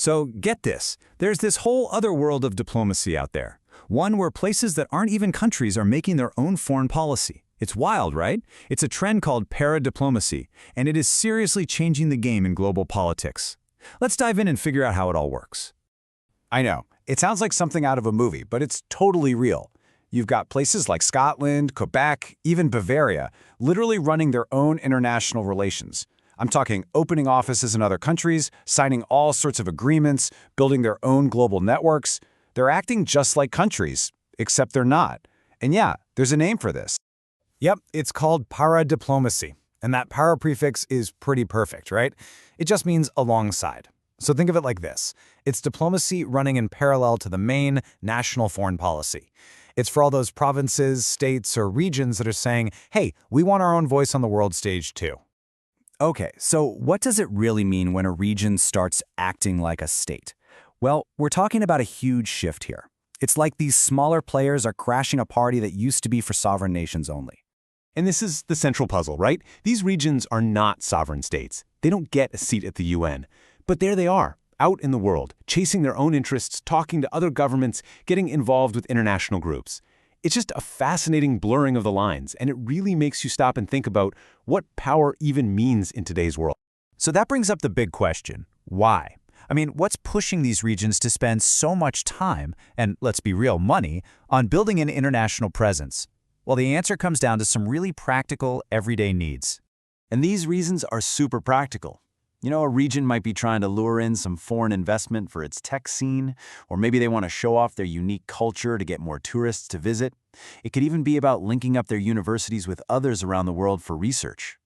So get this, there's this whole other world of diplomacy out there. One where places that aren't even countries are making their own foreign policy. It's wild, right? It's a trend called para-diplomacy, and it is seriously changing the game in global politics. Let's dive in and figure out how it all works. I know, it sounds like something out of a movie, but it's totally real. You've got places like Scotland, Quebec, even Bavaria, literally running their own international relations. I'm talking opening offices in other countries, signing all sorts of agreements, building their own global networks. They're acting just like countries, except they're not. And yeah, there's a name for this. Yep, it's called para-diplomacy. And that para prefix is pretty perfect, right? It just means alongside. So think of it like this. It's diplomacy running in parallel to the main national foreign policy. It's for all those provinces, states, or regions that are saying, hey, we want our own voice on the world stage too. Okay, so what does it really mean when a region starts acting like a state? Well, we're talking about a huge shift here. It's like these smaller players are crashing a party that used to be for sovereign nations only. And this is the central puzzle, right? These regions are not sovereign states. They don't get a seat at the UN. But there they are, out in the world, chasing their own interests, talking to other governments, getting involved with international groups. It's just a fascinating blurring of the lines, and it really makes you stop and think about what power even means in today's world. So that brings up the big question, why? I mean, what's pushing these regions to spend so much time, and let's be real, money, on building an international presence? Well, the answer comes down to some really practical, everyday needs. And these reasons are super practical. You know, a region might be trying to lure in some foreign investment for its tech scene, or maybe they want to show off their unique culture to get more tourists to visit. It could even be about linking up their universities with others around the world for research.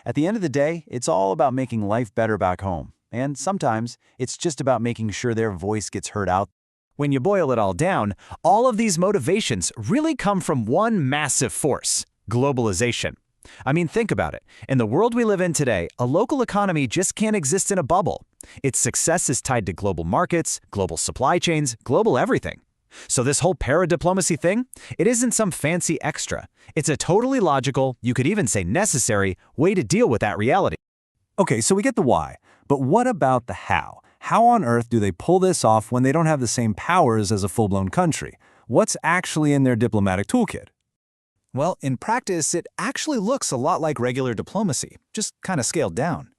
At the end of the day, it's all about making life better back home. And sometimes, it's just about making sure their voice gets heard out. When you boil it all down, all of these motivations really come from one massive force: globalization. I mean, think about it. In the world we live in today, a local economy just can't exist in a bubble. Its success is tied to global markets, global supply chains, global everything. So this whole para-diplomacy thing, it isn't some fancy extra. It's a totally logical, you could even say necessary, way to deal with that reality. Okay, so we get the why, but what about the how? How on earth do they pull this off when they don't have the same powers as a full-blown country? What's actually in their diplomatic toolkit? Well, in practice, it actually looks a lot like regular diplomacy, just kind of scaled down.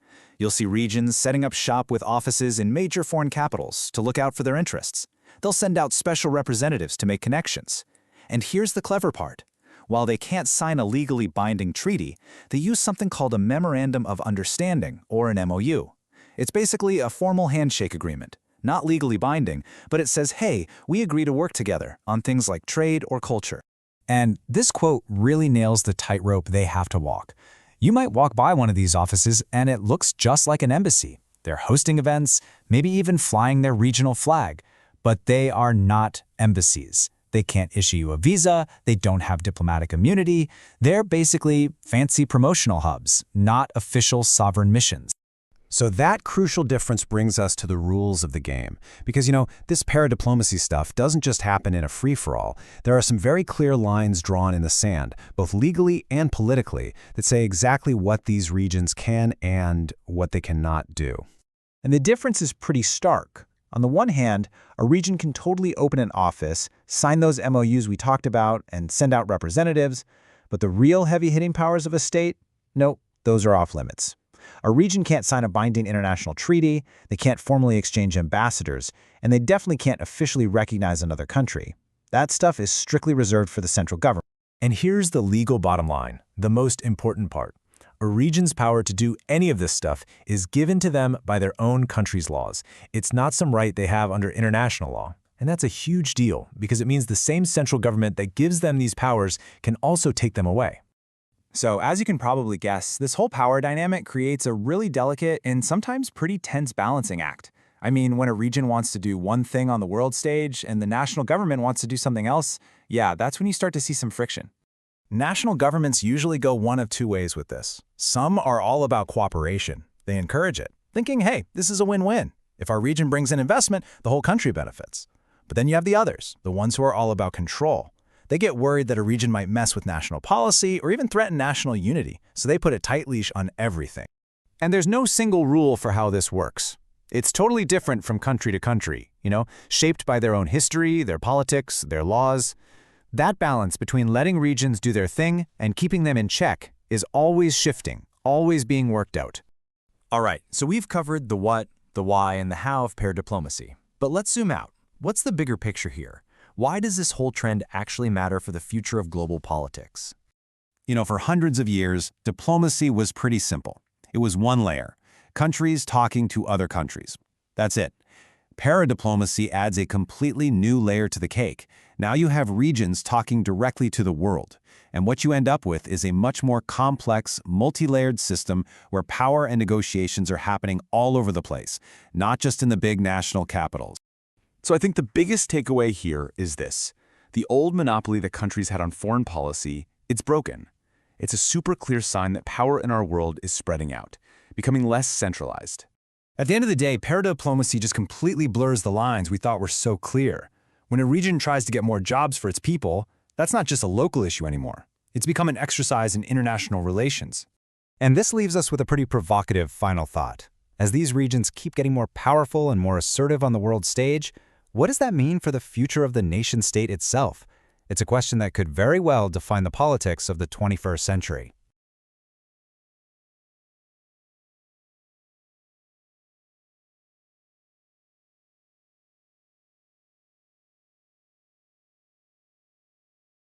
You'll see regions setting up shop with offices in major foreign capitals to look out for their interests. They'll send out special representatives to make connections. And here's the clever part. While they can't sign a legally binding treaty, they use something called a Memorandum of Understanding, or an MOU. It's basically a formal handshake agreement, not legally binding, but it says, hey, we agree to work together on things like trade or culture. And this quote really nails the tightrope they have to walk. You might walk by one of these offices and it looks just like an embassy. They're hosting events, maybe even flying their regional flag, but they are not embassies. They can't issue you a visa, they don't have diplomatic immunity. They're basically fancy promotional hubs, not official sovereign missions. So that crucial difference brings us to the rules of the game. Because, this para-diplomacy stuff doesn't just happen in a free-for-all. There are some very clear lines drawn in the sand, both legally and politically, that say exactly what these regions can and what they cannot do. And the difference is pretty stark. On the one hand, a region can totally open an office, sign those MOUs we talked about, and send out representatives, but the real heavy-hitting powers of a state? Nope, those are off limits. A region can't sign a binding international treaty, they can't formally exchange ambassadors, and they definitely can't officially recognize another country. That stuff is strictly reserved for the central government. And here's the legal bottom line, the most important part. A region's power to do any of this stuff is given to them by their own country's laws. It's not some right they have under international law. And that's a huge deal because it means the same central government that gives them these powers can also take them away. So, as you can probably guess, this whole power dynamic creates a really delicate and sometimes pretty tense balancing act. I mean, when a region wants to do one thing on the world stage and the national government wants to do something else, yeah, that's when you start to see some friction. National governments usually go one of two ways with this. Some are all about cooperation. They encourage it, thinking, hey, this is a win-win. If our region brings in investment, the whole country benefits. But then you have the others, the ones who are all about control. They get worried that a region might mess with national policy or even threaten national unity, so they put a tight leash on everything. And there's no single rule for how this works. It's totally different from country to country, shaped by their own history, their politics, their laws. That balance between letting regions do their thing and keeping them in check is always shifting, always being worked out. All right, so we've covered the what, the why, and the how of pair diplomacy. But let's zoom out. What's the bigger picture here? Why does this whole trend actually matter for the future of global politics? For hundreds of years, diplomacy was pretty simple. It was one layer, countries talking to other countries. That's it. Paradiplomacy adds a completely new layer to the cake. Now you have regions talking directly to the world. And what you end up with is a much more complex, multi-layered system where power and negotiations are happening all over the place, not just in the big national capitals. So I think the biggest takeaway here is this. The old monopoly that countries had on foreign policy, it's broken. It's a super clear sign that power in our world is spreading out, becoming less centralized. At the end of the day, paradiplomacy just completely blurs the lines we thought were so clear. When a region tries to get more jobs for its people, that's not just a local issue anymore. It's become an exercise in international relations. And this leaves us with a pretty provocative final thought. As these regions keep getting more powerful and more assertive on the world stage, what does that mean for the future of the nation-state itself? It's a question that could very well define the politics of the 21st century.